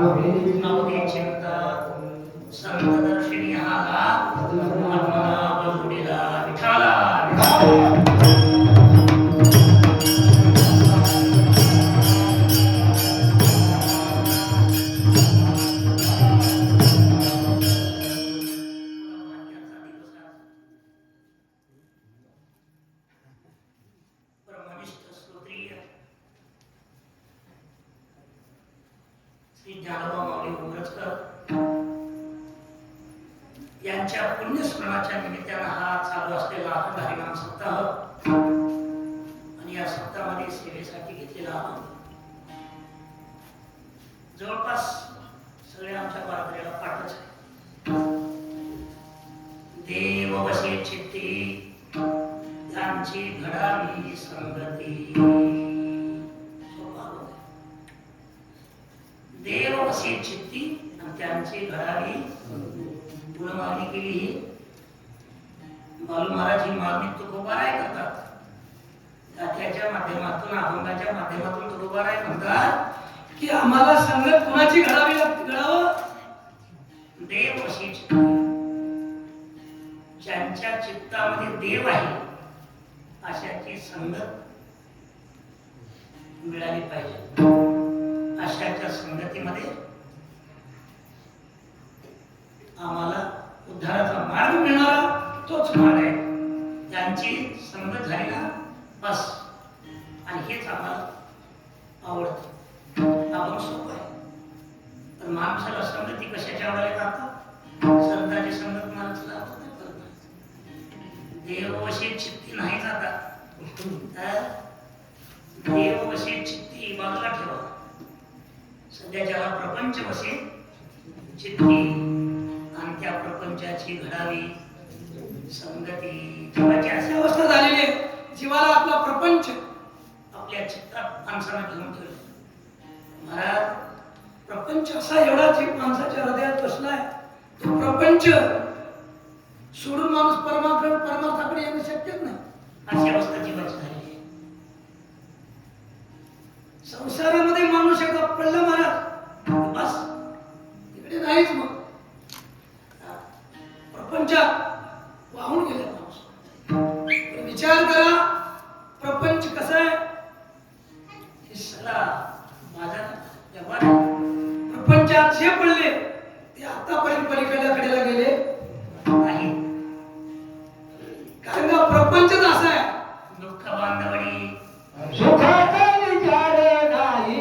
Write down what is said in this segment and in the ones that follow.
नवदी चिंता संत दर्शनी हाला आत्मना बजुडीला विठाला यांच्या पुण्यस्मरणाच्या निमित्तानं हा चालू असलेला अखंड हरिनाम सप्ताह आणि या सप्ताहामध्ये सेवेसाठी घेतलेला आनंद जवळपास सगळे आमच्या वारकऱ्याला पाठच आहे. देव वसे चित्ती त्यांची घडावी संगती. देव वसे चित्ती आणि त्यांची घडावी मागणी केली. बालू महाराज ही मागणी तुकोबाराय करतात. गाथ्याच्या माध्यमातून अभंगाच्या माध्यमातून तुकोबाराय म्हणतात की आम्हाला संगत कुणाची घडावी लागते. घडावं देव अशी ज्यांच्या चित्तामध्ये देव आहे अशाची संगत मिळाली पाहिजे. अशाच्या संगतीमध्ये आम्हाला उद्धाराचा मार्ग मिळणारा तोच मार्ग आहे. त्यांची संगत झाली ना बस. आणि हेच आम्हाला आवडतं. आपण सोपं आहे. पण माणसाला संगती कशाच्या आवडायला लागतात. संतांची संगत माणसाला आवडत नाही. देववशी चित्ती नाही जातात. देववशी चित्ती बाजूला ठेवा. सध्या ज्याला प्रपंच वसे चित्ती आणि त्या प्रपंचाची घडावी संगती जीवाची अशी अवस्था झालेली आहे. जीवाला आपला प्रपंच आपल्या चित्तात माणसाला घेऊन ठेवले. महाराज प्रपंच असा एवढा जीव माणसाच्या हृदयात बसलाय. तो प्रपंच सोडून माणूस परमार्थाकडे येणं शक्यच नाही. अशी अवस्था जीवाची झालेली आहे. संसारामध्ये माणूस एकदा पडला महाराज बस इकडे नाहीच. मग प्रपंचात वाहून गेले माणूस. विचार करा प्रपंच कसा आहे. हे सगळा माझा व्यवहार. प्रपंचात जे पडले ते आतापर्यंत पलीकडेला गेले नाही. कारण का प्रपंचच असा आहे. दुःख बांधवणी सुखाचा विचार नाही.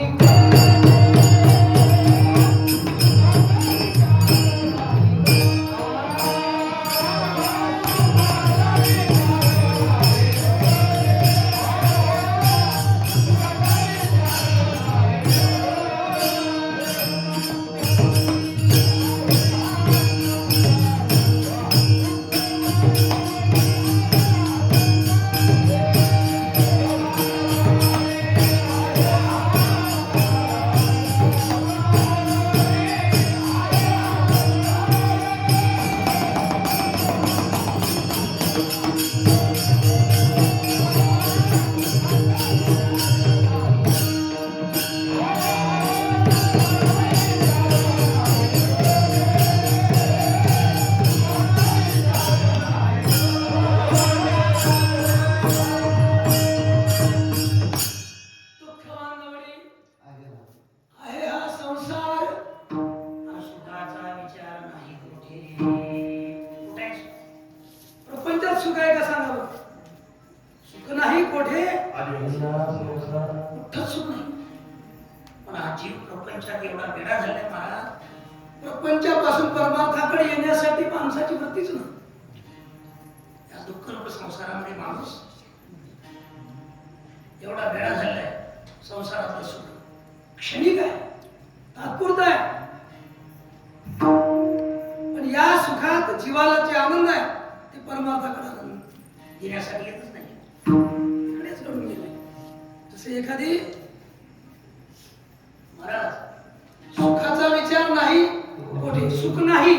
प्रपंचापासून परमार्थाकडे येण्यासाठी माणसाची वृत्तीच नाही. या दुःखरूप संसारामध्ये माणूस एवढा वेळा झालाय. संसारातलं सुख क्षणिक आहे, तात्पुरतं आहे. पण या सुखात जीवाला जे आनंद आहे ते परमार्थाकडे आनंद घेण्यासाठी येतच नाही. इकडेच घडून गेले. जसे एखादी महाराज सुखाचा विचार नाही कोठे. सुख नाही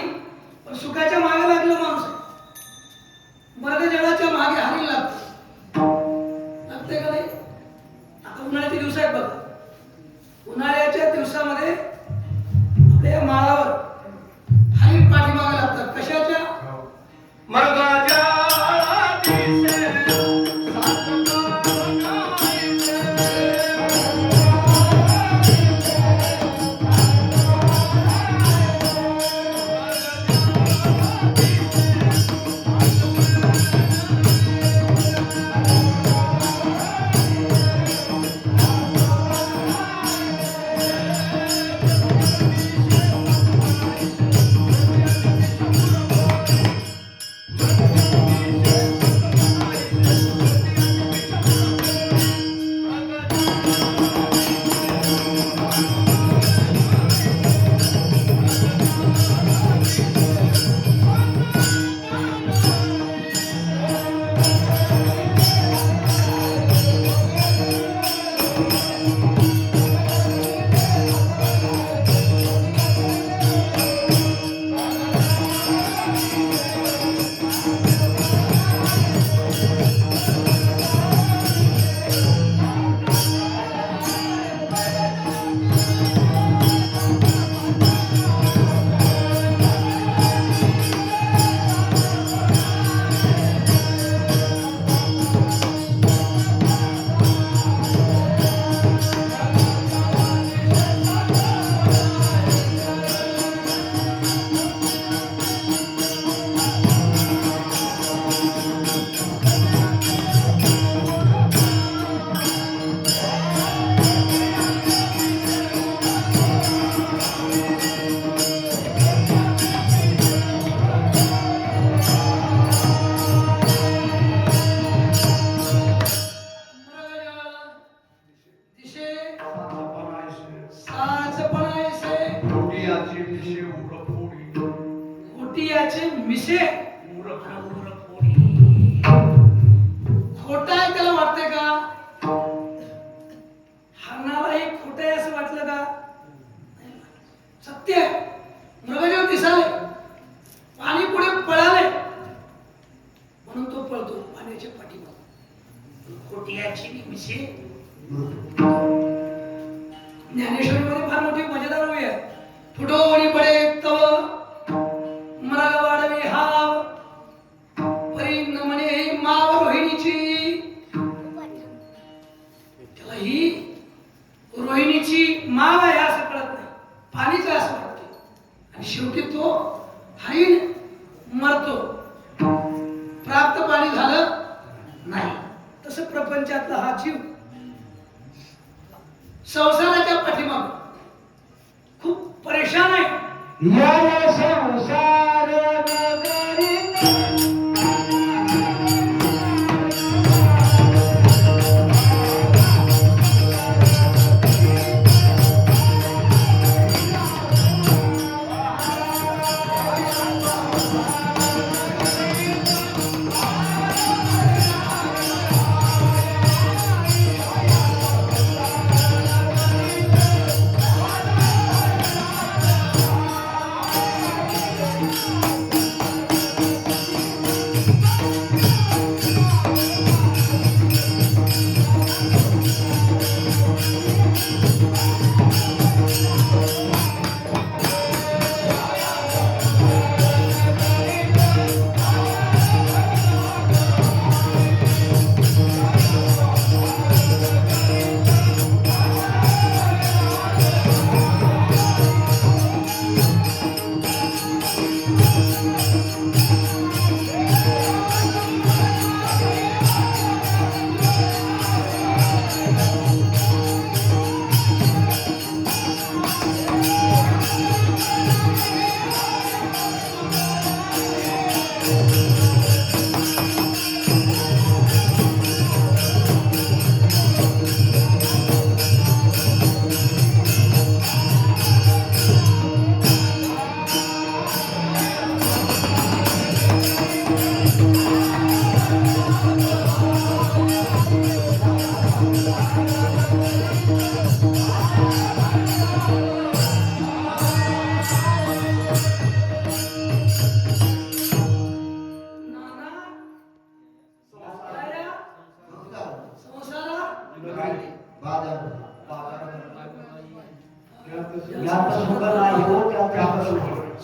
पण सुखाच्या मागे लागलं माणूस. मर्ग जगाच्या मागे हारी लागते का नाही. आता उन्हाळ्याचे दिवस आहेत बघा. उन्हाळ्याच्या दिवसामध्ये याचे मिशे उरफोडी खोटियाचे मिशे उरफोडी खोटा आहे त्याला वाटतंय का? हरणालाही खोट आहे असं वाटलं का? सत्य आहे. मृगदेव दिसाले, पाणी पुढे पळाले म्हणून तो पळतो पाण्याच्या पाठीमागे. खोटियाची निमिषे ज्ञानेश्वरीमध्ये फार मोठी मजेदार ओवी आहे. फुटोनी पडे तव मृग वाढवी हाव परी नमने माव रोहिणीची. त्याला ही रोहिणीची माव आहे असं कळत नाही, पाणीच असं वाटते. आणि शेवटी तो हरिण मरतो. प्राप्त पाणी झालं नाही. तसं प्रपंचातला हा जीव संसाराच्या पाठीमाग खूप परेशान आहे. या संसार नगरी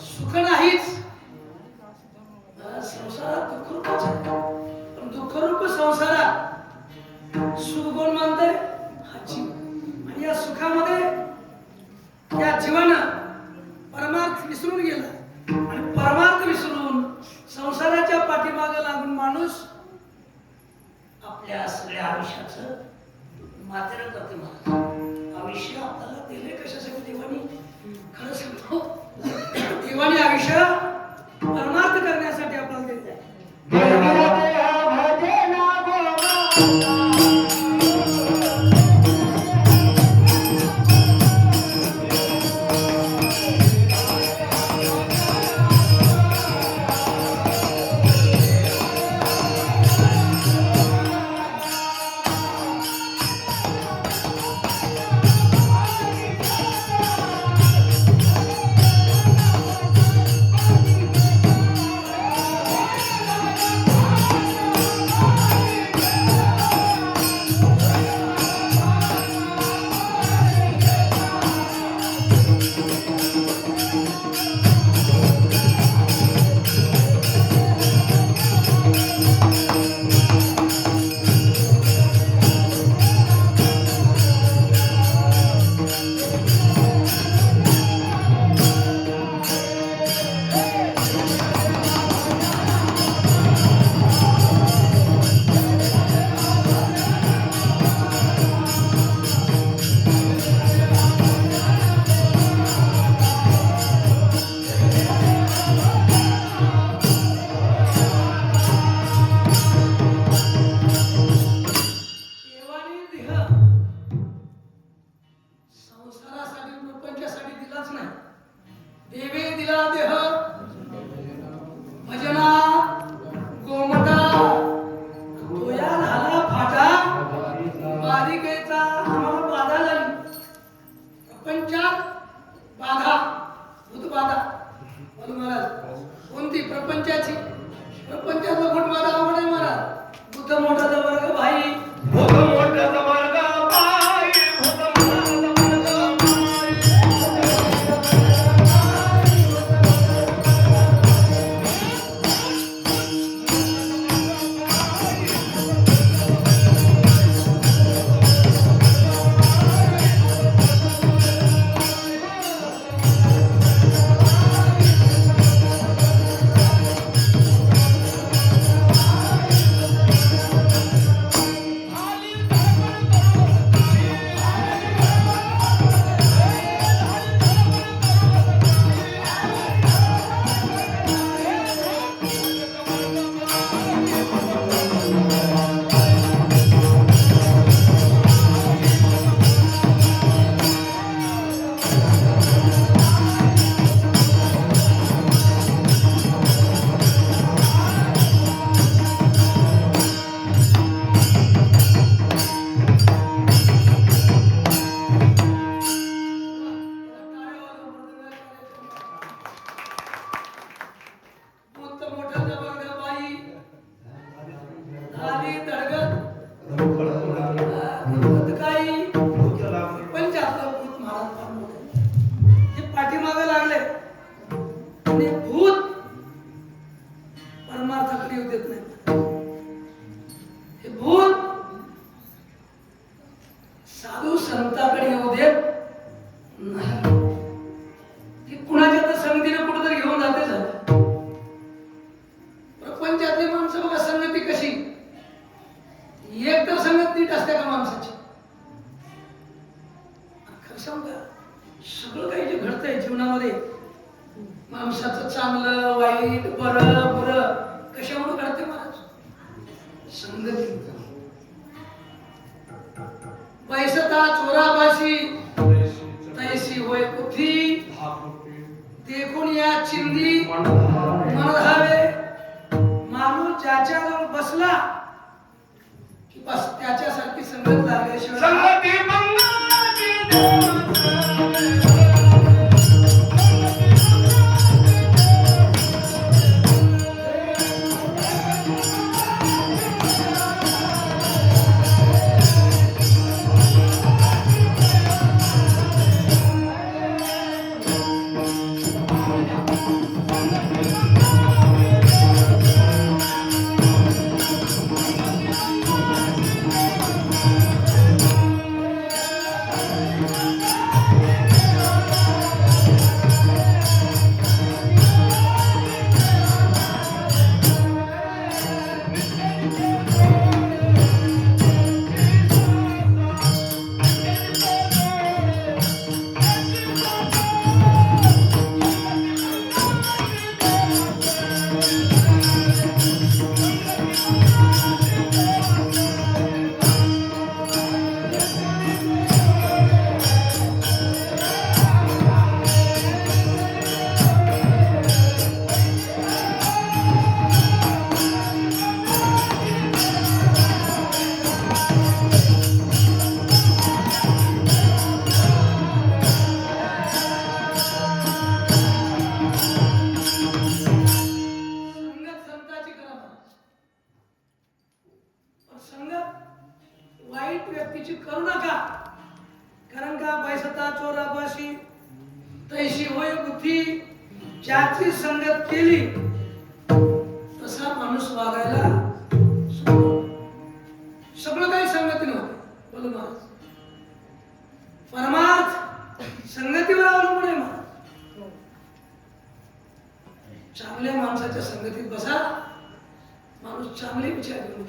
सुख नाहीच. संसारात दुःखरूपच आहे. पण दुःखरूप संसारात सुख कोण मानतंय? हा जीव. आणि या सुखामध्ये त्या जीवानं परमार्थ विसरून गेला. आणि परमार्थ विसरून संसाराच्या पाठीमागे लागून माणूस आपल्या सगळ्या आयुष्याचं मात्र करते. मला आयुष्य आपल्याला दिले कशासाठी देवानी? खरं सांगतो, देवानी आयुष्य परमार्थ करण्यासाठी आपल्याला दिले. दिला देह भजना गोमटा तो या झाला फाटा बाधिकेचा आम्हाला बाधा झाली प्रपंचात बाधा भूत बाधा बोलू महाराज कोणती प्रपंचाची प्रपंचाचा भूत बाधा आवड आहे महाराज बुद्ध मोठाचा वर्ग भाई भूत मोठ्याचा वर्ग बाई, भूत मोठ्याचा वर्ग बाई. बुद्ध मोठाचा वर्ग भाई झाली तडगत भूत काही पंचाहत्तर भूत महाराज फार मोठे हे पाठीमागे लागले आणि भूत परमार्थाकडे येऊ देत नाही हे भूत साधू संतांकडे येऊ देत नाही हे कुणाच्या तर संगतीने कुठेतरी घेऊन जाते झालं प्रपंचातली माणसं बघा संगती कशी एक तर संगत नीट असते का माणसाची खरं सांगू का सगळं काही जे घडतंय जीवनामध्ये माणसाचं चांगलं वाईट बरं बुरं कशामुळे घडते महाराज संगती पैसता चोराबाशी तैसी होय कुथी देखून या चिंदी मन धावे माणूस ज्याच्याजवळ बसला की बस त्याच्यासारखी संगत लागल्याशिवाय संगती मंगळाची देव. तैशी होय बुद्धी ज्याची संगत केली तसा माणूस वागायला सगळं काही संगतीने होते. बोलू महाराज परमार्थ संगतीवर अवलंबून आहे महाराज. चांगल्या माणसाच्या संगतीत बसा माणूस चांगले विचार करू.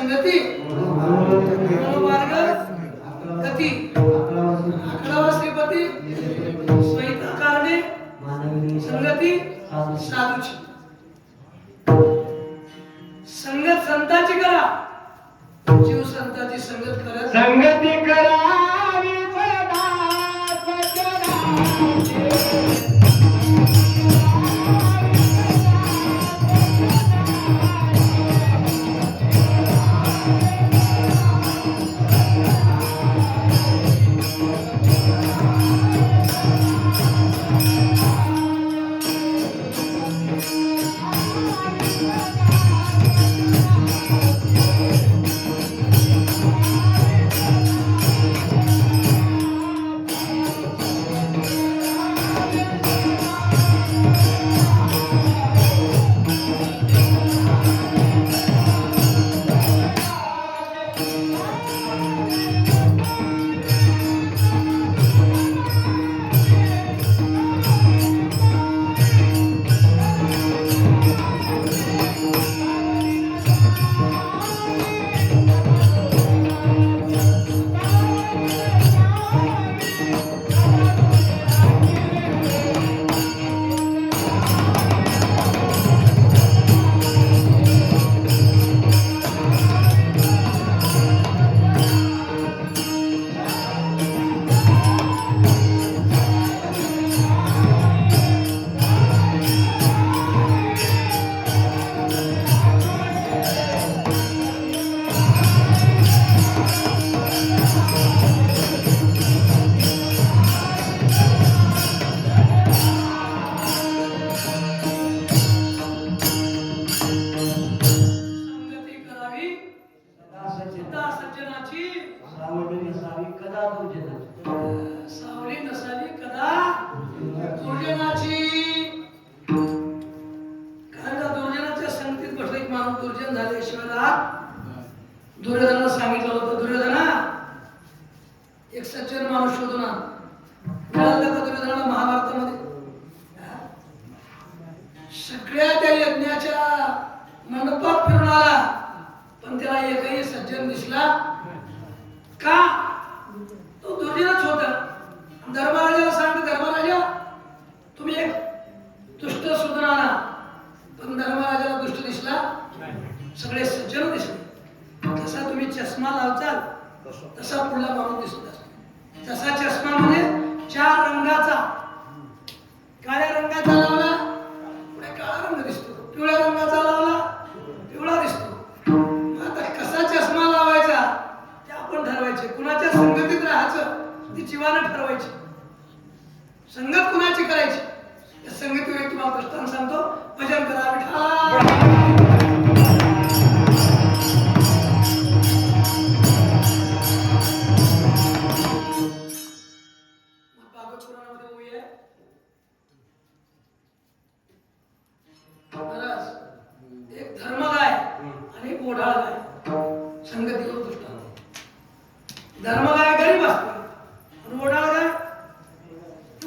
संगती मनोमार्ग गती 11वा श्रीपती स्वहिता कारणे संगती साधूची संगत संताची करा जीव संताची संगत करत संगती करावी सदा सज्जनाची. संगती करावी चित्ता सज्जनाची सावली नसावी कदा दुर्जनाची. कारण का दुर्जनाच्या संगतीत बसला एक माणूस दुर्जन झाल्याशिवाय राहत. दुर्योधनाला सांगितलं होतं दुर्योधना एक सज्जन माणूस शोधून आण. मिळालं का दुर्योधनाला महाभारतामध्ये सगळ्या त्या यज्ञाच्या मंडपात फिरून आला पण त्याला एकही सज्जन दिसला का. तो दुर्जनच होता. धर्मराजाला सांगतो धर्मराजा तुम्ही एक दुष्ट शोधून आणा. पण धर्मराजाला दुष्ट दिसला सगळे सज्जन दिसले. जसा तुम्ही चष्मा लावचाल तसा पुढला माणूस दिसत असतो. जसा चष्मा म्हणजे 4 रंगाचा. काळ्या रंगाचा लावला पुढे काळा रंग दिसतो. पिवळ्या रंगाचा लावला पिवळा दिसतो. आता कसा चष्मा लावायचा ते आपण ठरवायचे. कुणाच्या संगतीत राहायचं ती जीवानं ठरवायची. संगत कुणाची करायची या संगतीवर एक तुम्हाला दृष्टांत सांगतो. भजन करा विठ्ठल. भागवत पुराणामध्ये ओवी आहे. महाराज, एक धर्मगाय आणि एक ओढाळ गाय संगतीवर दृष्टांत. धर्मगाय गरीब असते आणि ओढाळ गाय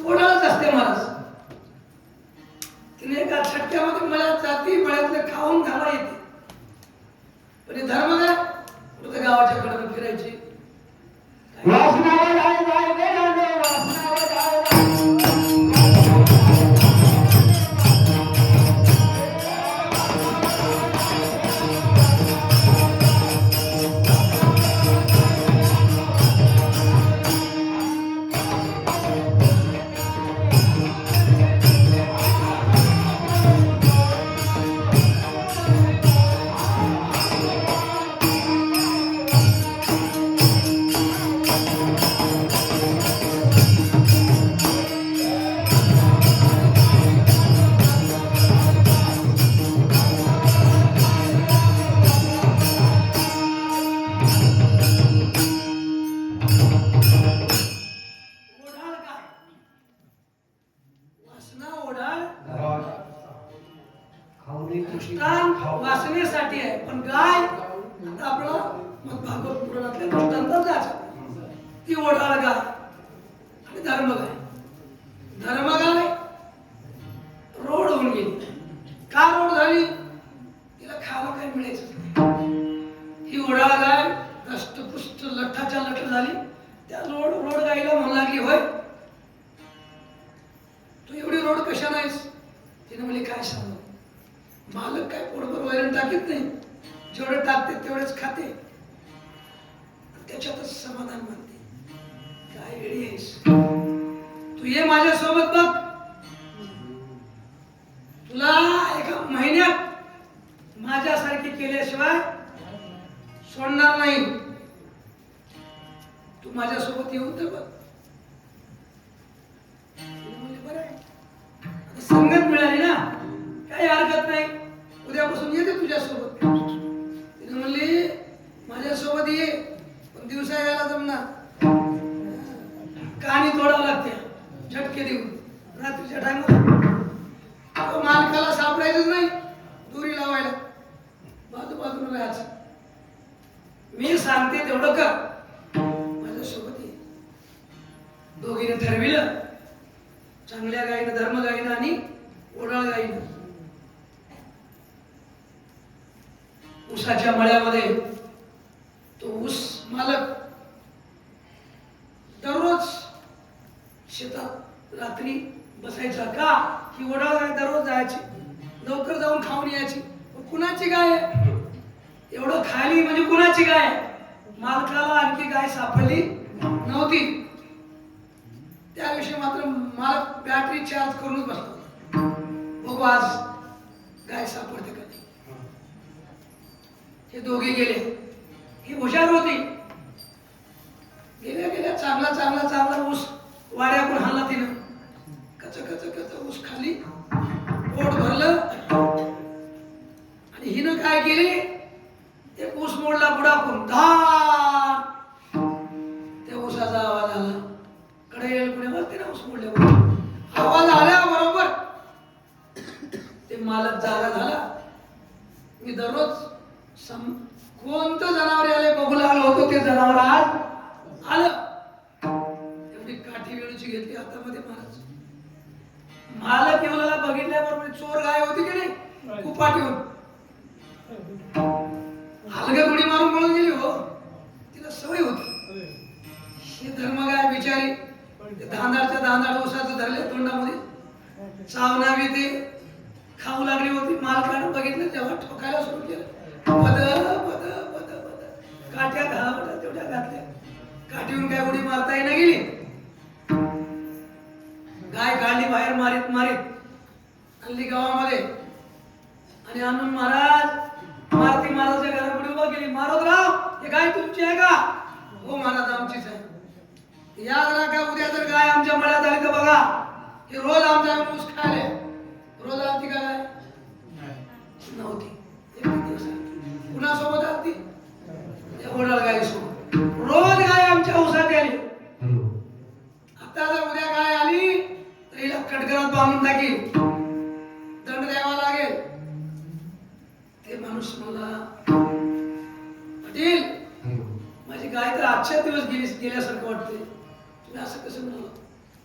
ओढाळच असते. महाराज तिने एका छटक्यामध्ये मळ्यात जाती मळ्यातले खाऊन घाला येते. पण हे धर्मगाय कुठे गावाच्या कडे फिरायची. वासनावर जाय जाय रे जाय वासनावर जाय जाय. दृष्टांत वासनेसाठी आहे, पण गाय आता आपला मग भागवत पुराणातल्या दृष्टांतात जायचं. ती ओढाळ गाय आणि धर्मगाय. धर्मगाय रोड होऊन गेली. का रोड झाली? तिला खायला काही मिळायचं नाही. ही ओढाळ त्या रोड गाईला म्हणू लागली, होय तू एवढी रोड कशा नाहीस? तिने म्हणली, काय सांगू, मालक काय पोटभर वैरण टाकीत नाही, जेवढे टाकते तेवढेच खाते, त्याच्यातच समाधान मानते. काय वेळी आहेस तू, ये माझ्यासोबत बघ, तुला एका महिन्यात माझ्यासारखी केल्याशिवाय सोडणार नाही, तू माझ्यासोबत येऊन तर बघ. बरं आहे, आता संगत मिळाली ना, काही हरकत नाही, उद्यापासून येते तुझ्यासोबत. तिने म्हणली, माझ्यासोबत ये, पण दिवसा यायला जमणार, कहाणी तोडावं लागते झटके देऊन. रात्रीच्या टायमाला मालकाला सापडायचंच नाही, दुरी लावायला बाजूबाजूला राहायचं. मी सांगते तेवढं कर, माझ्यासोबत ये. दोघीने ठरविलं, चांगल्या गाईनं, धर्म गाईनं आणि ओढाळ गाईनं. ऊसाच्या मळ्यामध्ये तो ऊस मालक दररोज शेतात रात्री बसायचा का, ही ओढाळ गाय दररोज जायची, लवकर जाऊन खाऊन यायची. कुणाची गाय आहे? एवढं खाली म्हणजे कुणाची गाय आहे? मालकाला आणखी गाय सापडली नव्हती. त्या दिवशी मात्र मालक बॅटरी चार्ज करूनच बसला, बघू आज गाय सापडते का नाही. हे दोघे गेले, ही हुशार होती, गेल्या गेल्या चांगला चांगला चांगला ऊस वाड्याकडून हाणला तिनं, कच कच कच ऊस खाली, पोट भरलं. आणि हिनं काय केली, एक ऊस मोडला बुडाकून, धार, त्या ऊसाचा आवाज आला. कडेल कुठे बसते ना ऊस मोडल्या, आवाज आल्याबरोबर ते मालक जागा झाला. मी दररोज कोणतं जनावर आले बघू लागलो होतो, ते जनावर आज आलं. एवढी काठी वेळूची घेतली हातामध्ये महाराज. मालक येऊला बघितल्याबरोबर चोर गाय होती की नाही, कुपाटीहून हलग्या गुडी मारून पळून गेली. हो, तिला सवय होती. ही धर्मगाय बिचारी धांदाडच्या धांदाड ऊसाचं धरले तोंडामध्ये, चावणावी ते खाऊ लागली होती. मालकानं बघितलं तेव्हा ठोकायला सुरू केलं, बद बद बद बद, काट्या घावल्या तेवढ्या घातल्या, काठीहून काय उडी मारता येईना गेली. गाय काढली बाहेर, मारीत मारीत आणली गावामध्ये, आणि आणून मारुती महाराजच्या घरापुढे उभा केली. महाराजराव, हे गाय तुमची आहे का? हो महाराज, आमचीच आहे. याद राखा, उद्या जर गाय आमच्या मळ्यात आली तर बघा, हे रोज आमचा ऊस खायले. रोज आलती का गाय? नव्हती. एक दिवस आलती. कुणासोबत आलती? ओढाळ गाय सोबत. रोज गाय आमच्या ऊसात आली. आता जर उद्या गाय आली तर हिला कटकरात बांधून टाकी, दंड द्यावा लागेल. ते माणूस मला, पाटील माझी गाय तर आजच्या दिवस गेल्यासारखं वाटते, तुम्ही असं कसं म्हणाला?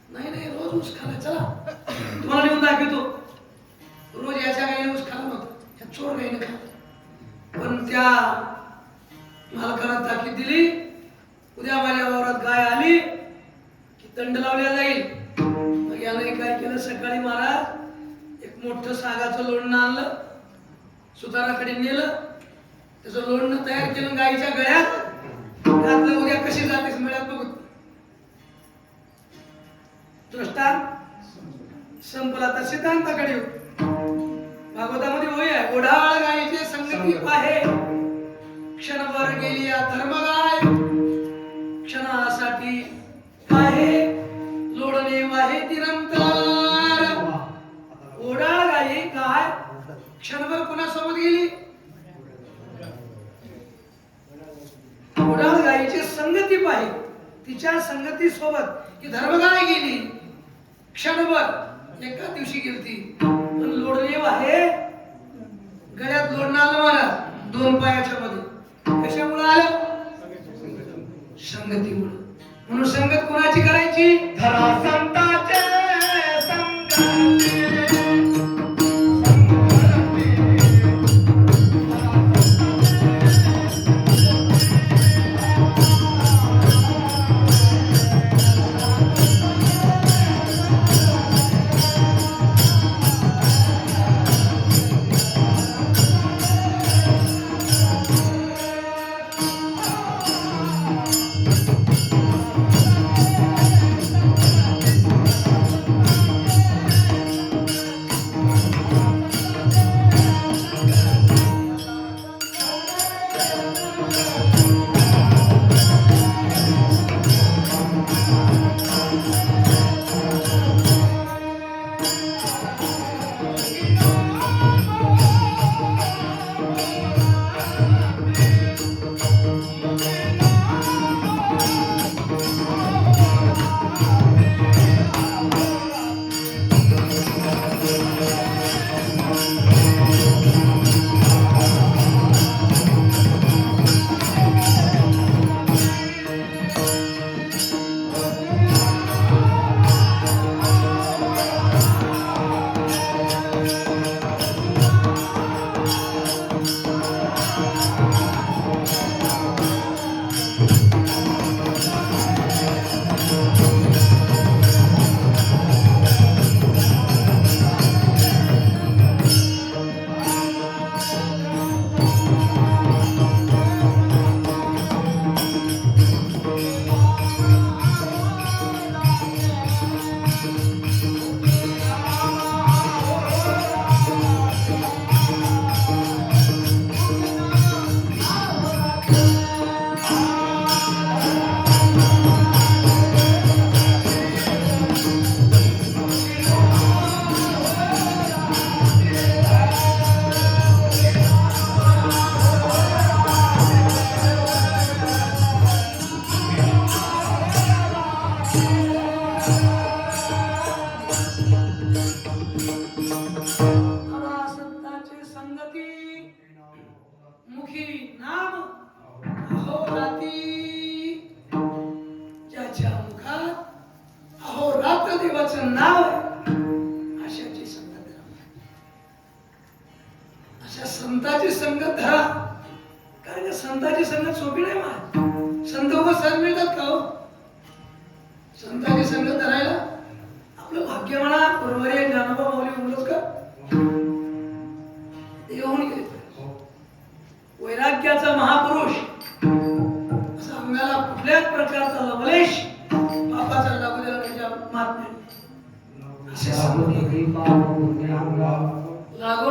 नाही नाही, रोज ऊस खाला, चला तुम्हाला नेऊन दाखवतो. रोज याच्या गाईने ऊस खाला नव्हता, ह्या चोर गाईने खाला. पण त्या मालकानं ताकीद दिली, उद्या माझ्या वावरात गाय आली की दंड लावल्या जाईल. मग याने काय केलं, सकाळी महाराज एक मोठं सागाचं लोणनं आणलं, सुताराकडे नेलं, त्याचं लोणनं तयार केलं, गाईच्या गळ्यात घातलं. उद्या कशी जातेस मिळत बघू. दृष्टांत संपला. तर सिद्धांताकडे भागवतामध्ये होय आहे, ओढाळ गायीचे संगती पाहे, क्षणभर गेली या धर्मगाय, क्षणासाठी पाहे लोडणे वाहे निरंतर. ओढाळ गायी काय क्षणभर कुणासोबत गेली? ओढाळ गायीची संगती पाहे, तिच्या संगती सोबत की धर्मगाय गेली. क्षणभर एका दिवशी गेलती, पण लोडणे वाहे गळ्यात लोडणं आलं महाराज, दोन पायाच्या मध्ये. कशामुळे आलं? संगतीमुळे. म्हणून संगत कोणाची करायची? धरा संताचे संगती. आता संतांची संगती मुखी नाम अहोरात्री ज्याच्या मुखात अहोरात्र देवाचं नाव आहे अशाची संगत धरा. अशा संताची संगत धरा. कारण का संताची संगत सोपी नाही मा. संत उभं सर मिळतात का हो? संताची संगत धरायला आपलं भाग्य म्हणा. गुरुवारी ज्ञानोबा माऊली उमलच का येऊन गेले. वैराग्याचा महापुरुष असा अंगाला कुठल्याच प्रकारचा लवलेश पापाचा लागू दिला त्याच्या महात्म्याने. असे लागून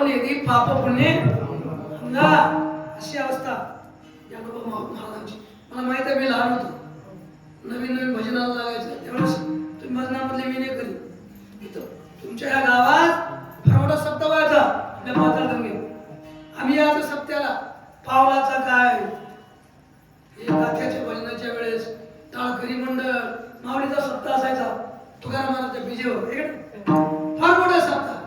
येते पाप पुण्य अंगा अशी अवस्था ज्ञानोबा महाराजांची. मला माहित आहे मी लहान होतो. नवीन नवीन भजनाला लागायचं त्यावेळेस तुम्ही भजनामधले मी नाही करी. तुमच्या या गावात फार मोठा सप्ताह व्हायचा आपल्या म्हातारगंगेत. आम्ही याच सप्त्याला पावलाचा काय हे गाथ्याच्या भजनाच्या वेळेस टाळकरी मंडळ माऊलीचा सप्ताह असायचा तुकाराम महाराजच्या बीजेवर. फार मोठा सप्ताह.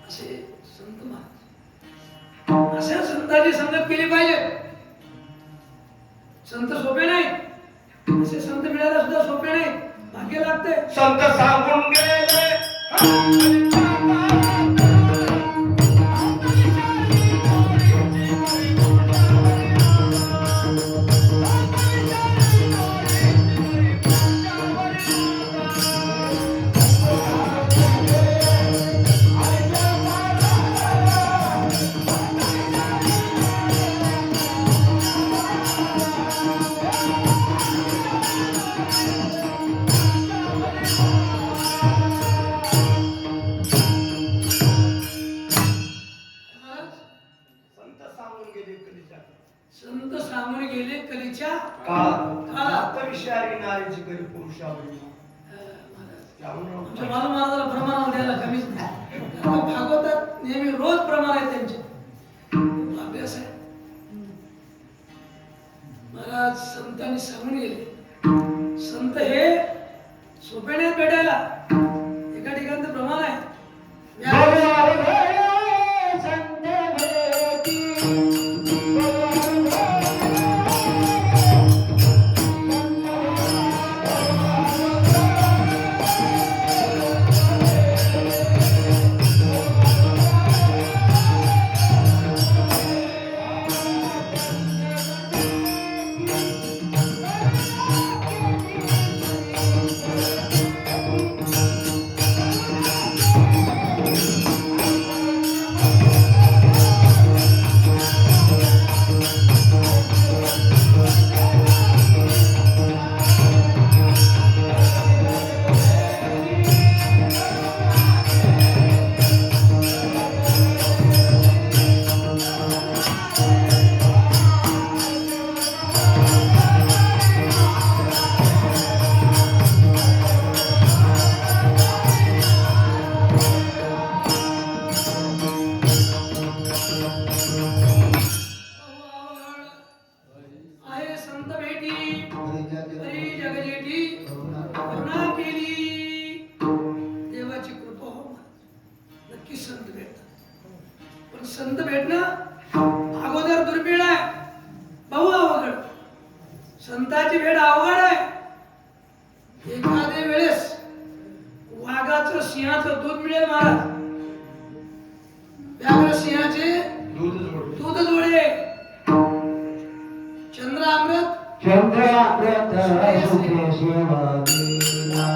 असे संत महाराज अशा संतांची संगत केली पाहिजे. संत सोपे नाही. असे संत मिळायला सुद्धा सोपे नाही. भाग्य लागते. संत सांगून गेले संत सांगून गेले कलीच्या काळात विषारी नारीची करी पुरुषावरी. आमच्या बालू महाराजाला प्रमाण द्यायला कमीच नाही. भागवतात नेहमी रोज प्रमाण आहे त्यांचे. अभ्यास आहे. महाराज संतांनी सांगून गेले. संत हे सोपे नाहीत भेटायला. एका ठिकाणी प्रमाण आहे. की संत भेटतात, पण संत भेटणं अगोदर दुर्मिळ आहे, बहु अवघड. संताची भेट अवघड आहे. एखाद्या वेळेस वाघाचं सिंहाचं दूध मिळेल महाराज, व्याघ्र सिंहाचे दूध जोडे, चंद्रामृत चंद्रामृत सुखे शिवाजीला.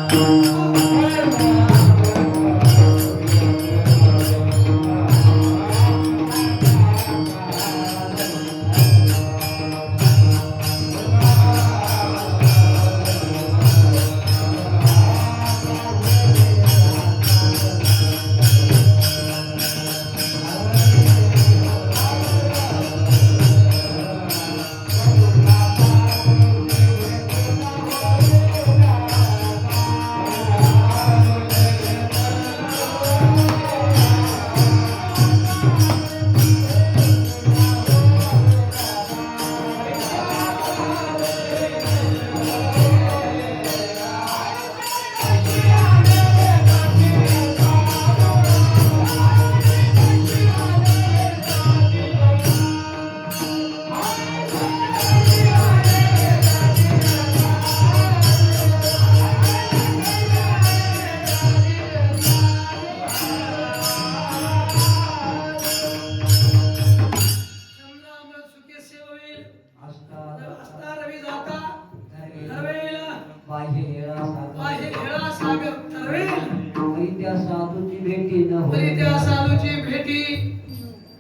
त्या साधूची भेटी न होईल, त्या साधूची भेटी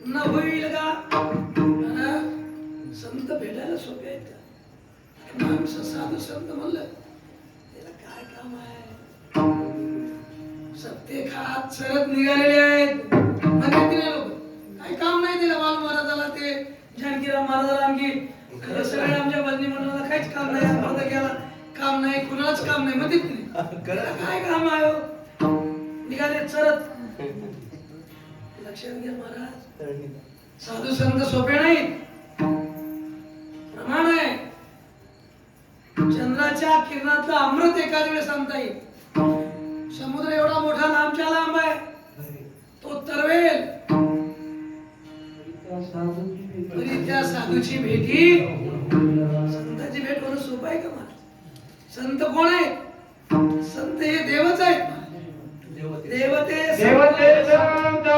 न होईल का? संत भेटायला सोपे आहेत का? माणसं साधू संत म्हणलं त्याला काय काम आहे? सत्य खात सरत निघालेले आहेत म्हणजे तिने लोक काही काम नाही दिलं. बाल महाराजाला ते जानकीराम महाराजाला आणखी सगळे आमच्या बंदी मंडळाला काहीच काम नाही, अर्ध केला काम नाही, कुणालाच काम नाही म्हणते तिने. काय काम आहे हो? निघाले चरत. लक्षात घ्या महाराज, साधू संत सोपे नाही, प्रमाण आहे. चंद्राच्या किरणातलं अमृत एखाद्या वेळेस सांगता येईल. समुद्र एवढा मोठा लांबच्या लांब आहे, तो तरवेल. तरी त्या साधूची भेटी, संताची भेट होणं सोपं आहे का महाराज? संत कोण आहे? संत हे देवच आहेत. देवते देवते संत, देवते संत.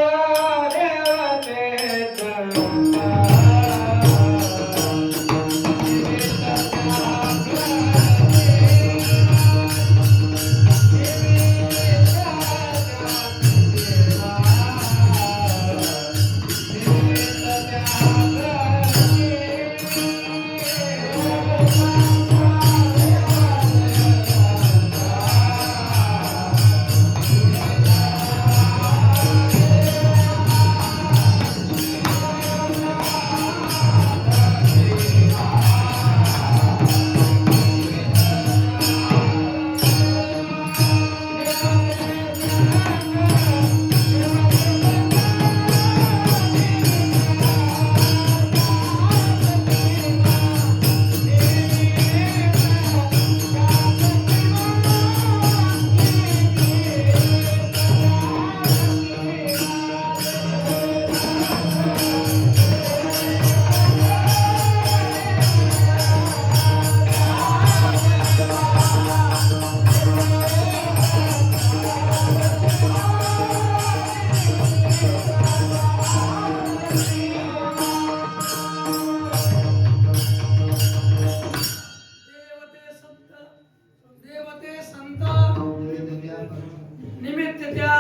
निमित्त त्या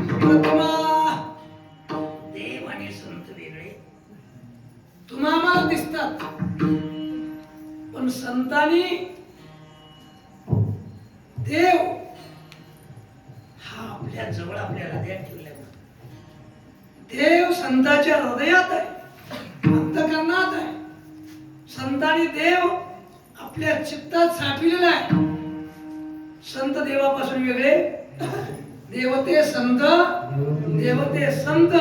प्रतिमा. देव आणि संत वेगळे तुम्हाला दिसतात, पण संतांनी देव हा आपल्या जवळ आपल्या हृदयात ठेवला. देव संतांच्या हृदयात आहे, अंतःकरणात आहे. संतांनी देव आपल्या चित्तात साठविलेला आहे. संत देवापासून वेगळे, देवते संत, देवते संत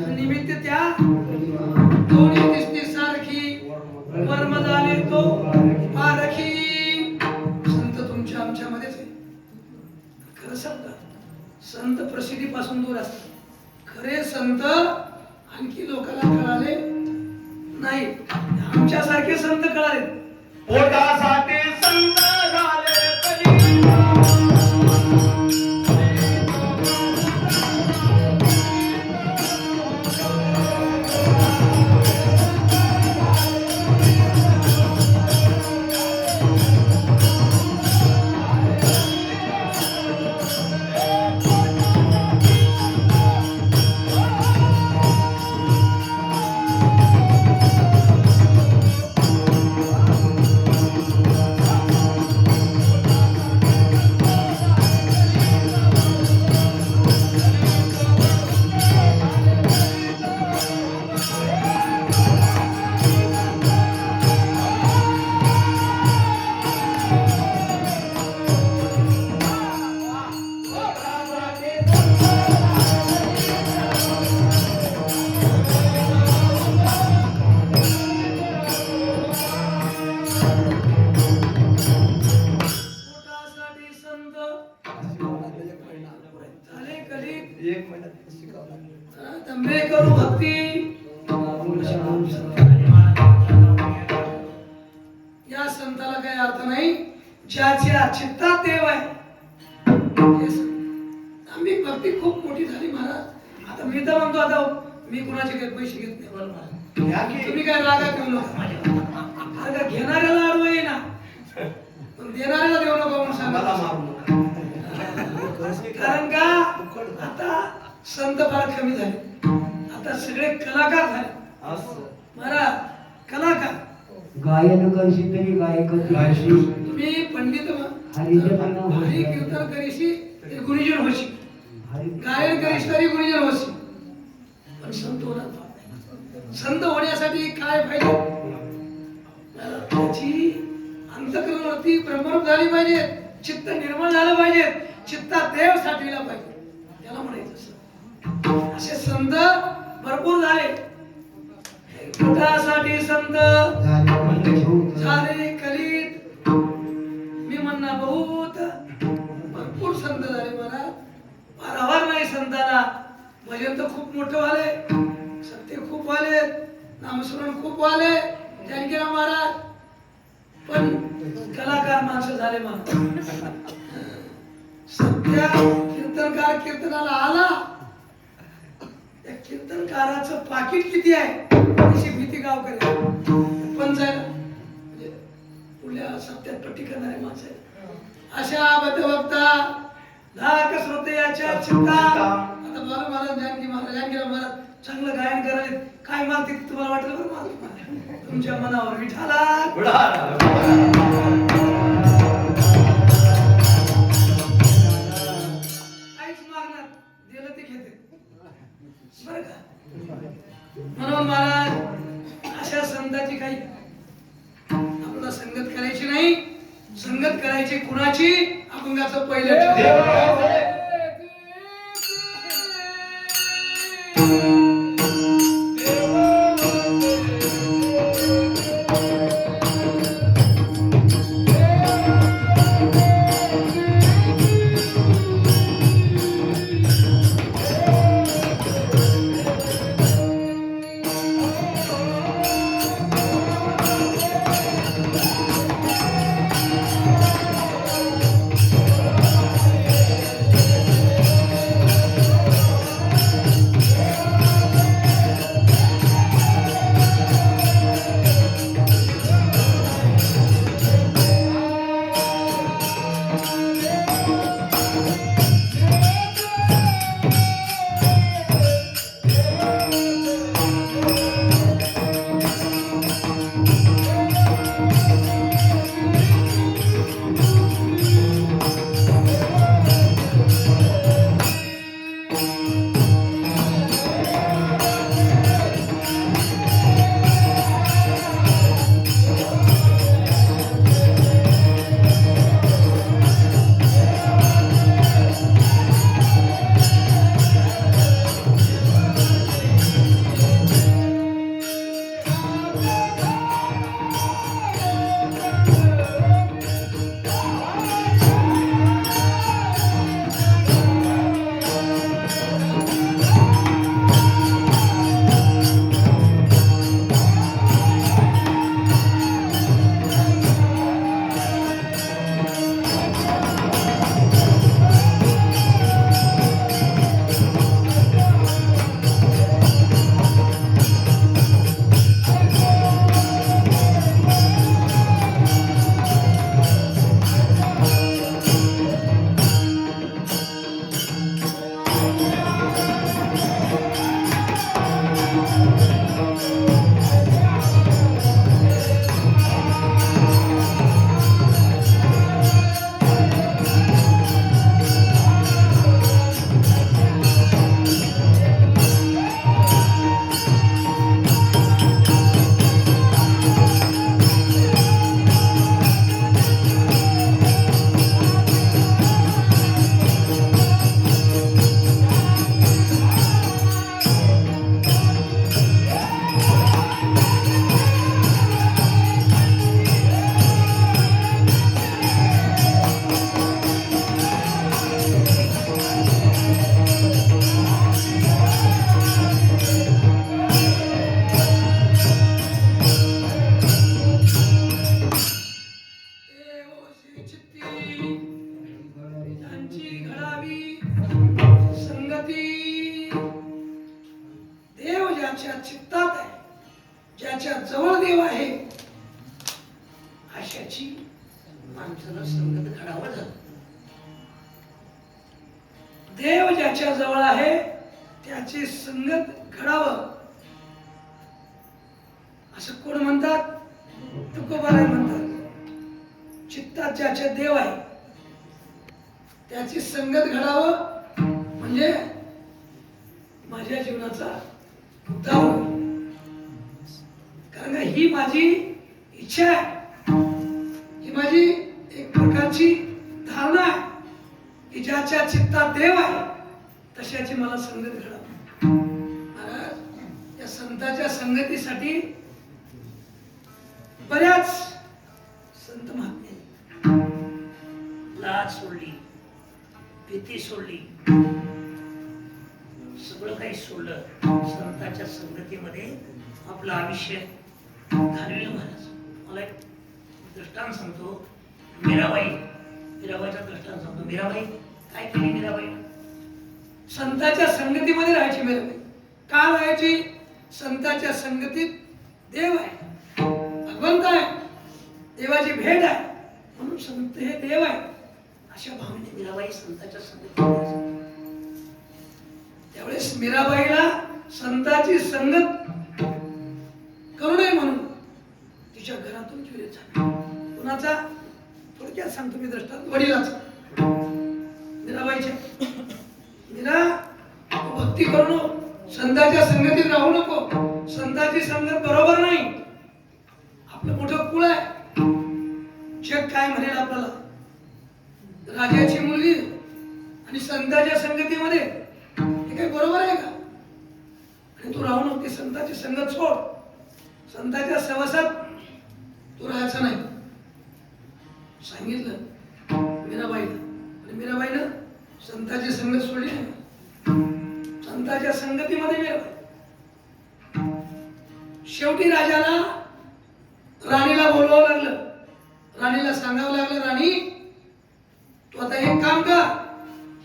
निमित्त त्या दोन्ही दिसती सारखी, वर्म झाले तो पारखी. संत तुमच्या आमच्यामध्येच आहे. खरं सांगता, संत प्रसिद्धीपासून दूर असतात. खरे संत आणखी लोकांना कळाले नाही, आमच्यासारखे संत कळाले. पोटासाठी संत झाले कलियुग. पोटासाठी संत झाले कलित. एक महिन्यात शिकवलं. तंबे करू भक्ती. या संताला काही अर्थ नाही. ज्याच्या चित्तात देव आहे ते संत. आम्ही भक्ती खूप मोठी झाली महाराज. आता मी तर म्हणतो, आता मी कुणाचे काही पैसे घेत नाही. बरोबर. घ्या की. तुम्ही काय रागा घेऊ नका. अरे का घेणाऱ्याला अडवं येईना, पण देणाऱ्याला देऊ नका म्हणून मला सांगा. मारू नका. कारण का आता संत फार कमी झाले. आता सगळे कलाकार झाले असं. महाराज. कलाकार गायन करशी तरी गायक करशी. तुम्ही पंडित व्हा. हरीचे पण नाव हरी होते. कीर्तन करीशी ते गुरुजन होशी. हरी गायन करीश तरी गुरुजन होशी. पण संत होणार नाही. संत होण्यासाठी काय पाहिजे? त्याची अंतःकरणावरती ब्रह्मरूप झाली पाहिजे. चित्त निर्मळ झालं पाहिजे. चित्तात देव साठविला पाहिजे. त्याला म्हणायचं संत. असे संत भरपूर झाले. पोटासाठी संत झाले कलित. मी म्हणणार बहुत भरपूर संत झाले महाराज. पारावार नाही संताला. भजन तर खूप मोठं झाले, सत्य खूप झाले, नामस्मरण खूप झाले, जानकीराम महाराज. पण कलाकार माणसं झाले महाराज. सत्य कीर्तनकार कीर्तनाला आला, त्या कीर्तनकाराचं पाकिट किती आहे अशी भीती गावकरी पण जायला म्हणजे पुढल्या सत्यात पट्टी करणारे माणसं आहेत. अशा बद्धभक्ता लाख श्रोते याच्या चित्तात. आता बालू महाराज, जानकी महाराज, जानकीराम महाराज चांगलं गायन करायला काय मागते ते तुम्हाला वाटलं बरं मागते तुमच्या मनावर विठाला. काहीच मागणार, दिलं ते घेते बरं का. म्हणून महाराज अशा संताची काही आपल्याला संगत करायची नाही. संगत करायची कुणाची? अभंगाचं पहिलं ज्याच्या चित्तात आहे, ज्याच्या जवळ देव आहे, अशाची माणसाला संगत घडावं झालं. देव ज्याच्या जवळ आहे त्याची संगत घडावं असं कोण म्हणतात? तुकोबाराय म्हणतात. चित्तात ज्याचे देव आहे त्याची संगत घडावं म्हणजे माझ्या जीवनाचा उद्धार होईल. कारण का ही माझी इच्छा आहे, ही माझी एक प्रकारची धारणा आहे की ज्याच्या चित्तात देव आहे तशाची मला संगत घडावी. महाराज या संतांच्या संगतीसाठी बऱ्याच संत महात्मे लाज सोडली, भीती सोडली, सगळं काही सोडलं, संतांच्या संगतीमध्ये आपलं आयुष्य घालविलं. महाराज मला एक दृष्टांत सांगतो. मीराबाईचा दृष्टांत सांगतो. मीराबाई काय केली? मीराबाई संतांच्या संगतीमध्ये राहायची. मीराबाई का राहायची? संतांच्या संगतीत देव आहे, भगवंत आहे, देवाची भेट आहे, म्हणून संत हे देव आहे अशा भावने मीराबाई संतांच्या संगतीमध्ये असायची. त्यावेळेस मीराबाईला संतांची संगत करू नये म्हणून तिच्या घरातून विरोध झाला. कुणाचा? थोडक्यात सांगतो मी दृष्टांत. वडिलाचा, मीराबाईच्या. मीरा भक्ती करू नको, संतांच्या संगतीत राहू नको, संतांची संगत बरोबर नाही. आपलं मोठं कुळ आहे, जग काय म्हणेल आपल्याला? राजाची मुलगी आणि संतांच्या संगतीमध्ये हे काही बरोबर आहे का? आणि तू राहू नको, ती संतांची संगत सोड, संतांच्या सहवासात तू राहायचं नाही सांगितलं मीराबाईला. आणि मीराबाईनं संतांची संगत सोडली नाही. संतांच्या संगतीमध्ये मीराबाई. शेवटी राजाला राणीला बोलवावं लागलं. राणीला सांगावं लागलं, राणी तू आता एक काम कर,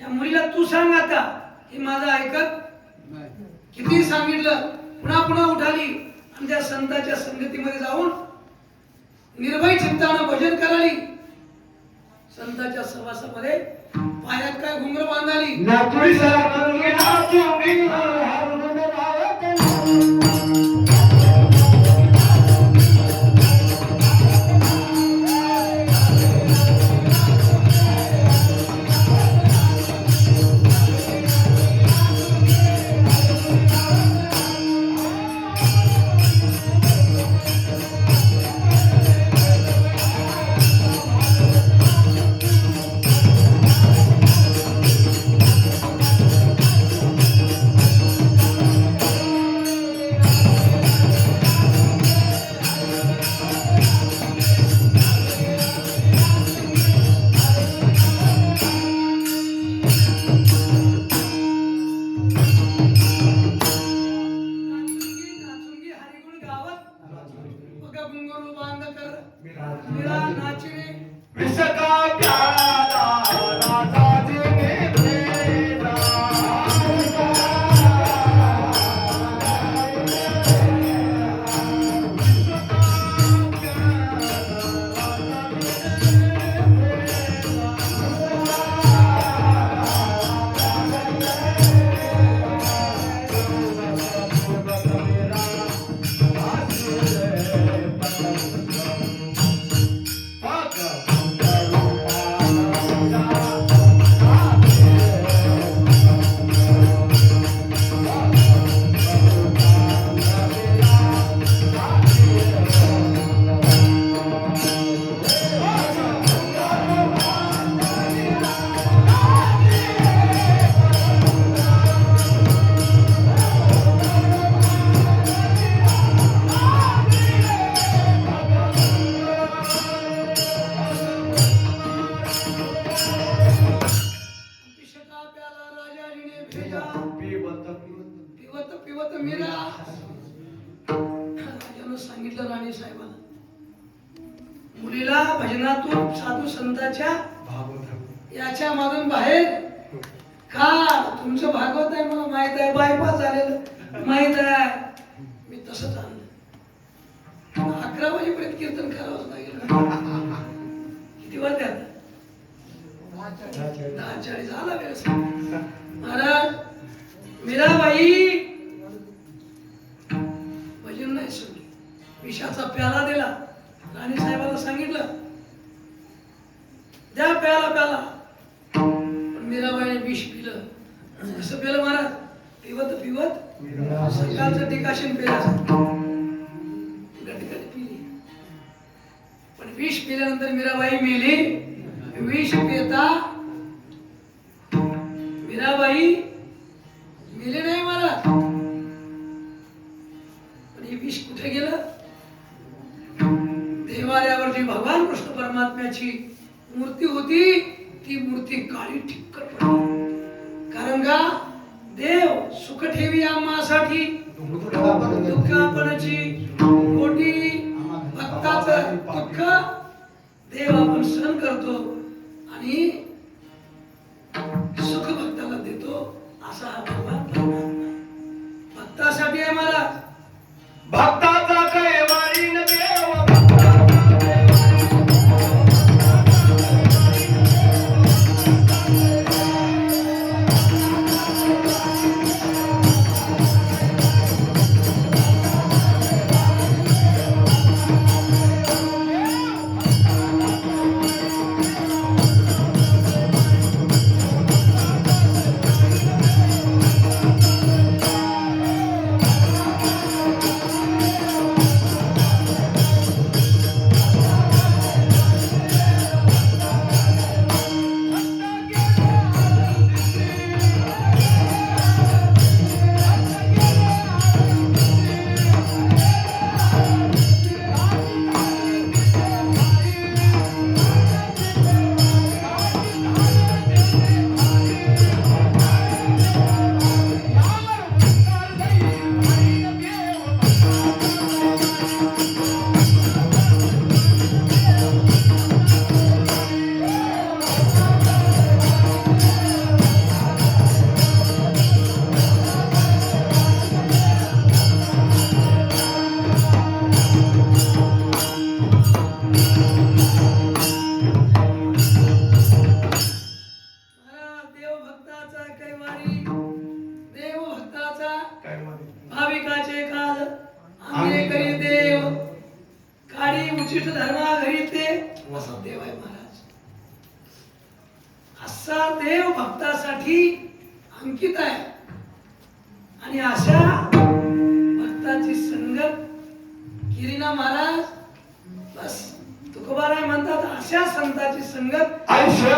या मुलीला तू सांग आता. ही माझं ऐकत किती सांगितलं, पुन्हा पुन्हा उठाली आणि त्या संतांच्या संगतीमध्ये जाऊन निर्भय चित्तानं भजन कराली. संतांच्या सहवासामध्ये पायात काय घुंगर बांधाली. नाचुरी सारंगी नाचुरी हर गुण गावत. नाचुंगी हरिगुण गावत. बघा घुंगरू बांध कर मीरा नाची रे. विसका प्याला राजाजीने भेटा. पिशका प्याला राजाजीने भेजा. पिवत पिवत पिवत मीरा. राजानं सांगितलं राणी साहेबाला, मुलीला भजनातून साधू संतांच्या याच्या मागून बाहेर का. तुमचं भागवत आहे मला माहित आहे, बायपास झालेलं माहित आहे, मी तसंच आणलं. 11 वाजेपर्यंत कीर्तन करावंच लागेल. किती वाजले आता? 10:40 झाला वेळ. महाराज मीराबाई भजन नाही सुटली. विषाचा प्याला दिला. राणी साहेबांना सांगितलं द्या प्याला प्याला. पण मीराबाईने विष पिलं. कसं पिलं महाराज? पिवत पिवत सकाळचं डिकाशन पिल्याचं गटगट पिली. पण विष पिल्यानंतर मीराबाई मेली. विष पिता मीराबाई मेले नाही महाराज. पण हे विष कुठे गेलं? देवालयावरती भगवान कृष्ण परमात्म्याची मूर्ती होती. ती मूर्ती काळी ठिक्कर पडली. कारण का देव सुख ठेवी आम्हासाठी दुःख आपणची कोटी भक्ताचं दुःख देव आपण सहन करतो आणि सुख भक्ताला देतो. असा हा भगवान परमात्मा आहे. भक्तासाठी आहे महाराज. भक्ताचा कैवारी न देव भाविकाचे काल आम्ही करी देव काळी उचित धर्मा घरी ते असा देव आहे महाराज. असा देव भक्तासाठी अंकित आहे. आणि अशा भक्ताची संगत केली ना महाराज बस. तुकोबाराय म्हणतात अशा संताची संगत आयुष्य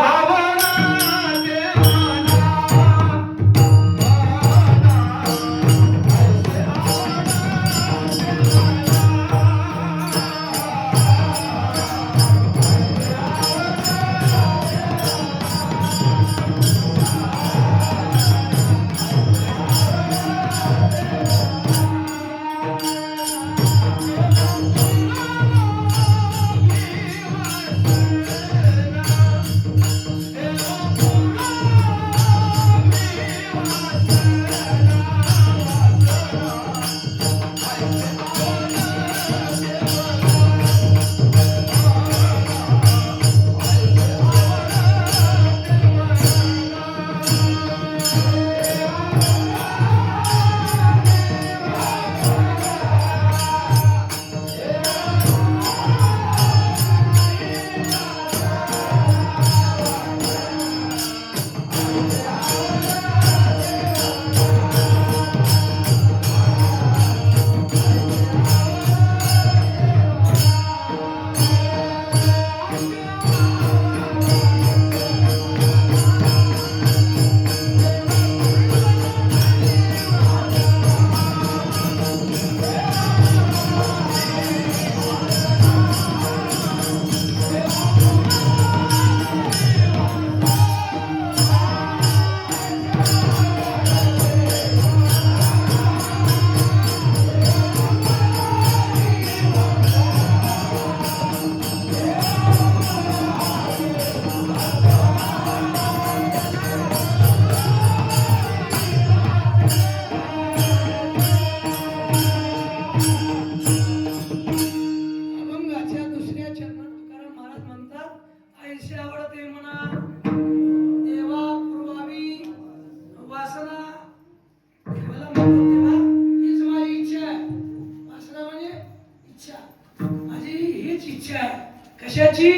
अशाची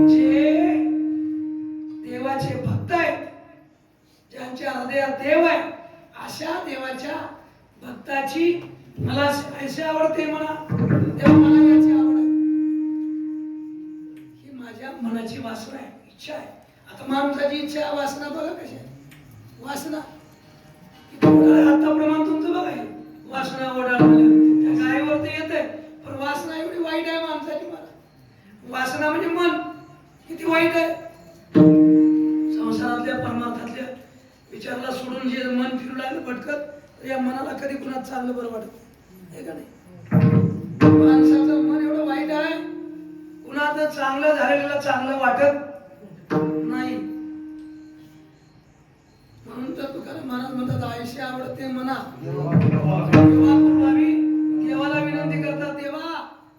जे देवाचे भक्त आहेत, ज्यांच्या हृदयात देव आहे, अशा देवाच्या भक्ताची मला ऐसे आवडते म्हणा, तेव्हा मला याची आवड आहे. ही माझ्या मनाची वासना आहे, इच्छा आहे. आता माणसाची इच्छा वासना बघा कशी आहे. वासना आताप्रमाणे तुमचं बघा हे. वासना ओढाळ त्या गायीवरती येते, पण वासना एवढी वाईट आहे माणसाची. मला वासना म्हणजे मन किती वाईट आहे. संसारातल्या परमार्थातल्या विचाराला सोडून जे मन फिरू लागलं भटकत, तर या मनाला कधी कुणात चांगलं बरं वाटत आहे का नाही. माणसाचं मन एवढं वाईट आहे, कुणाचं चांगलं झालेलं चांगलं वाटत नाही. म्हणून तर तुकाराम महाराज म्हणतात आयुष्य आवडते मना देवापूर्वावी. देवाला विनंती करतात, देवा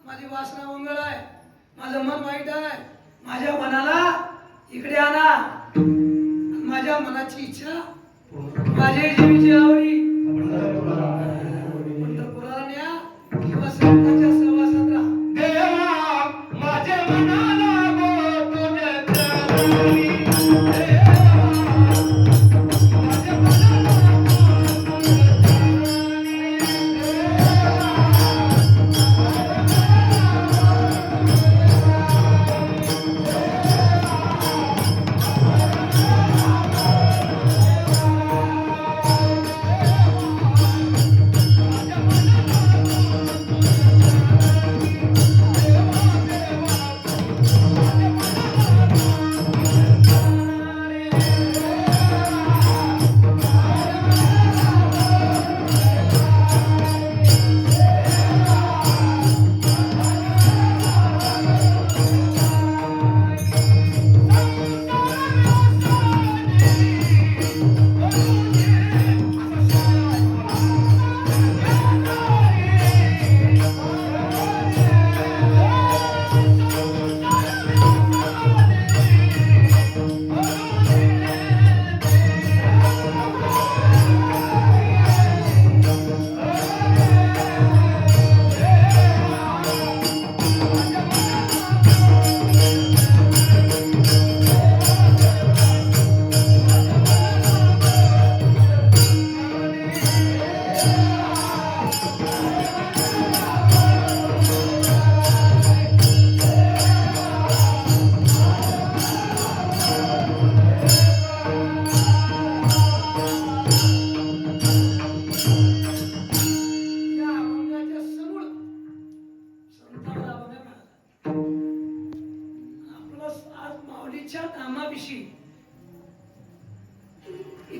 माझी वासना मंगळ आहे, माझं मन वाईट आहे, माझ्या मनाला इकडे आणा, माझ्या मनाची इच्छा माझ्या जीवीची आवडी पंढरपुराला न्या किंवा संतांच्या सहवासात राहा. देवा माझ्या मनाला गो तुझ्या चरणी.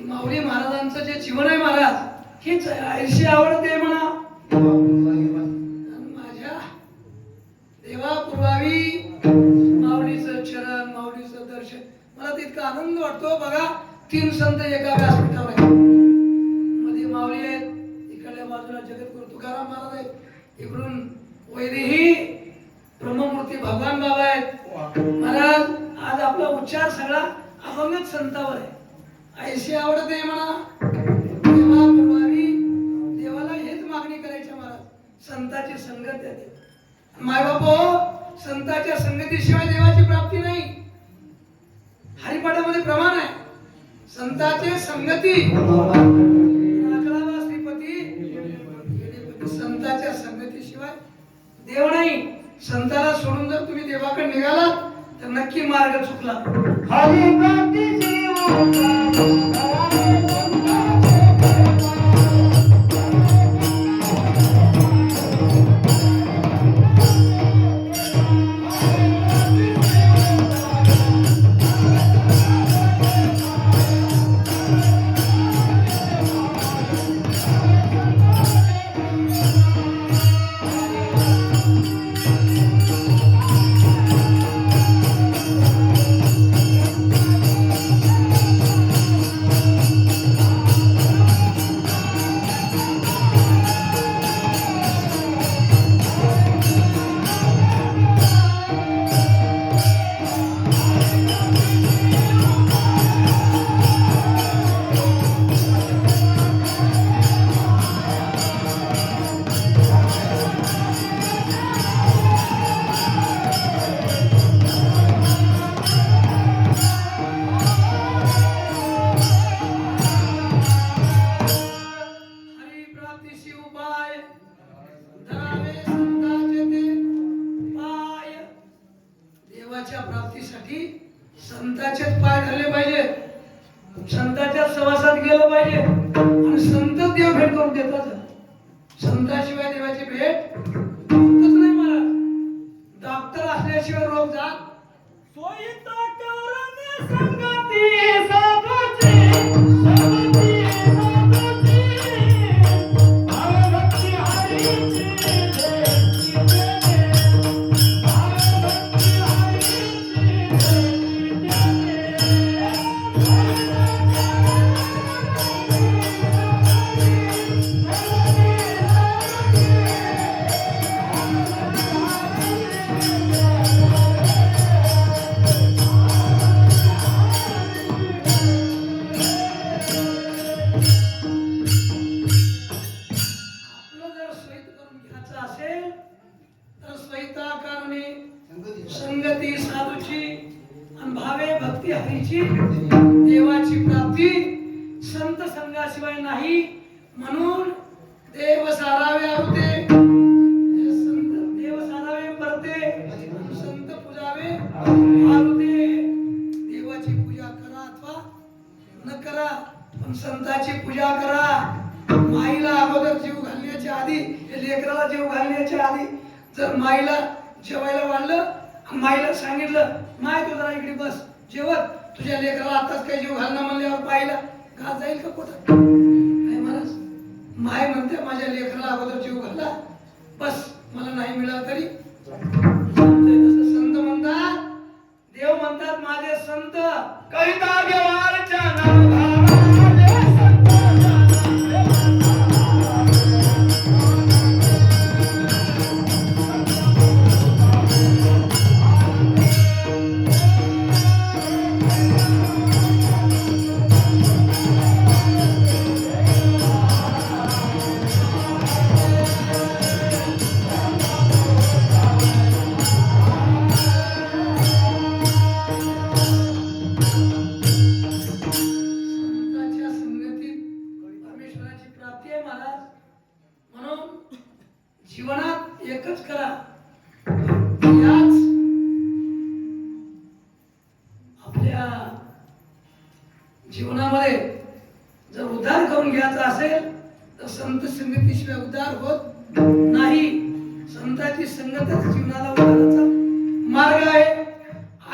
माऊली महाराजांचं जे जीवन आहे महाराज, हीच आयुष्य आवडते म्हणा. माझ्या देवापूर्वावी माऊलीचं चरण, माऊलीचं दर्शन, मला तितका आनंद वाटतो. बघा 3 संत एका व्यासपीठावर आहेत. मध्ये माऊली आहेत, इकडल्या बाजूला जगद्गुरु तुकाराम महाराज आहेत, इकडून वैदेही ब्रह्ममूर्ती भगवान बाबा आहेत. महाराज आज आपला उच्चार सगळा अभंगच संतावर आहे. आयुष्य आवडते म्हणा, देवापूर्वावी देवाला हेच मागणी करायची महाराज, संताची संगत द्या. माय बापो, संताच्या संगतीशिवाय देवाची प्राप्ती नाही. हरिपाठामध्ये प्रमाण आहे, संताचे संगती आकडावा श्रीपती. संताच्या संगतीशिवाय देव नाही. संताला सोडून जर तुम्ही देवाकडे निघालात तर नक्की मार्ग चुकला. हरिभक्ती संतांचेच पाय धरले पाहिजे, संतांच्या सहवासात गेलं पाहिजे आणि संत देव भेट करून देतात. संताशिवाय देवाची भेट होतच नाही महाराज. डॉक्टर असल्याशिवाय रोग जात संगती साधूची आणि भावे भक्ती हरीची देवाची प्राप्ती संत संघाशिवाय नाही. म्हणून देव सारावे आवते, संत देव सारावे परते, संत पूजावे आवते. देवाची पूजा करा अथवा न करा, पण संताची पूजा करा. माईला अगोदर जीव घालण्याच्या आधी, लेकराला जीव घालण्याच्या आधी जर माईला जेवायला वाढलं, माईला सांगितलं माय तू जरा इकडे बस जेवत, तुझ्या लेकराला आताच काही जीव घालणं म्हणल्यावर पाहिला घात जाईल का कुठं? काय महाराज, माय म्हणते माझ्या लेकराला अगोदर जीव घाला, बस मला नाही मिळालं तरी तसं संत म्हणतात. देव म्हणतात माझे संत कविता देवाच्या नावाला जीवनात एकच करा. याच आपल्या जीवनामध्ये जर उद्धार करून घ्यायचा असेल तर संत संगतीशिवाय उद्धार होत नाही. संतांची संगतच जीवनाला उद्धाराचा मार्ग आहे.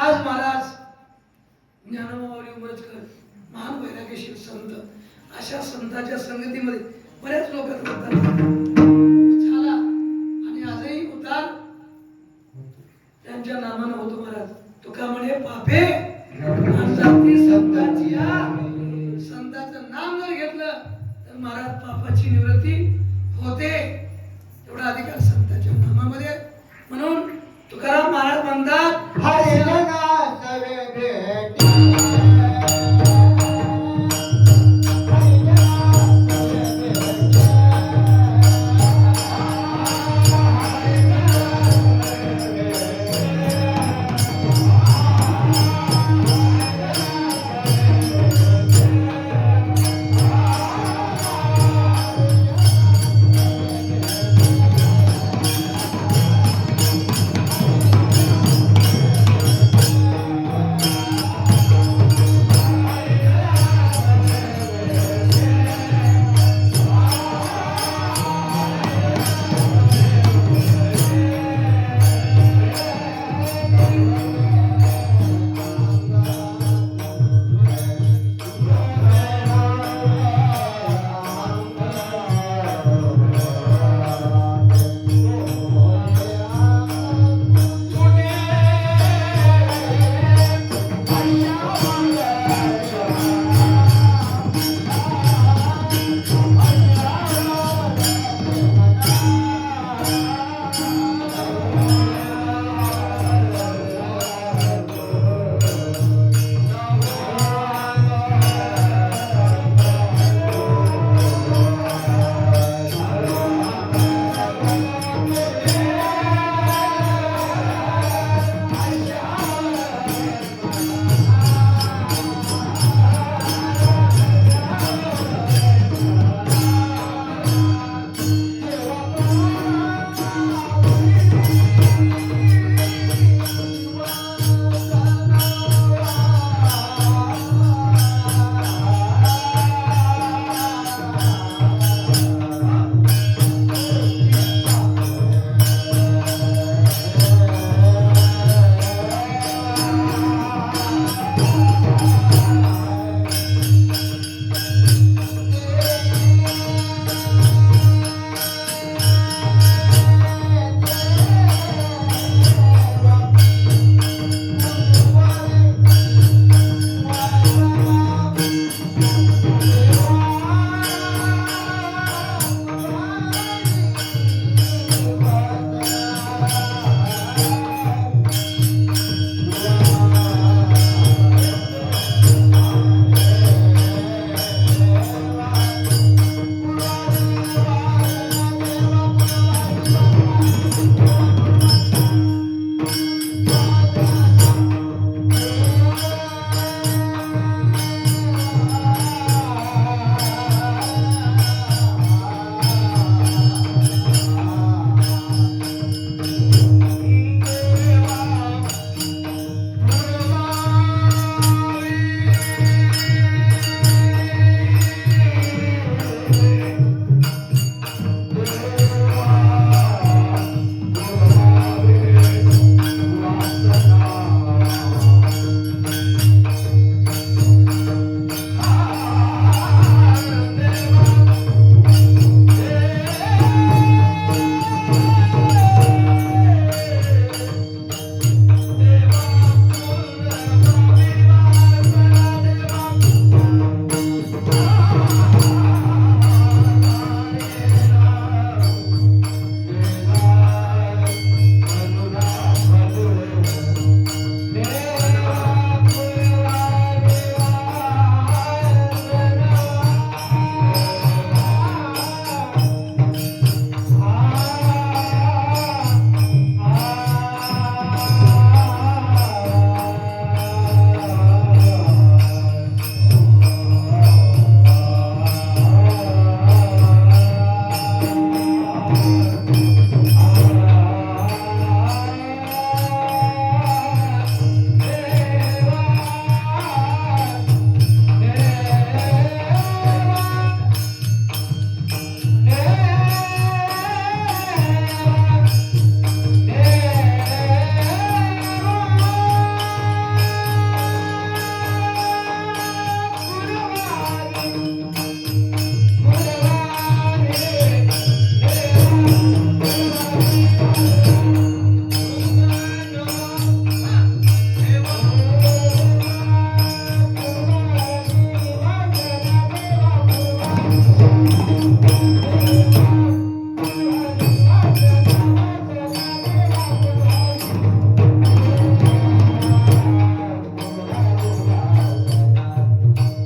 आज महाराज ज्ञानमावली उमरजकर महान वैराग्यशील संत, अशा संतांच्या संगतीमध्ये बऱ्याच लोक झाला आणि आजही उद्धार त्यांच्या नामानं होतो. महाराज तुका म्हणे पापे जाती संतांची या. संतांचं नाम जर घेतलं तर महाराज पापाची निवृत्ती होते. एवढा अधिकार संतांच्या नामामध्ये. म्हणून तुकाराम महाराज म्हणतात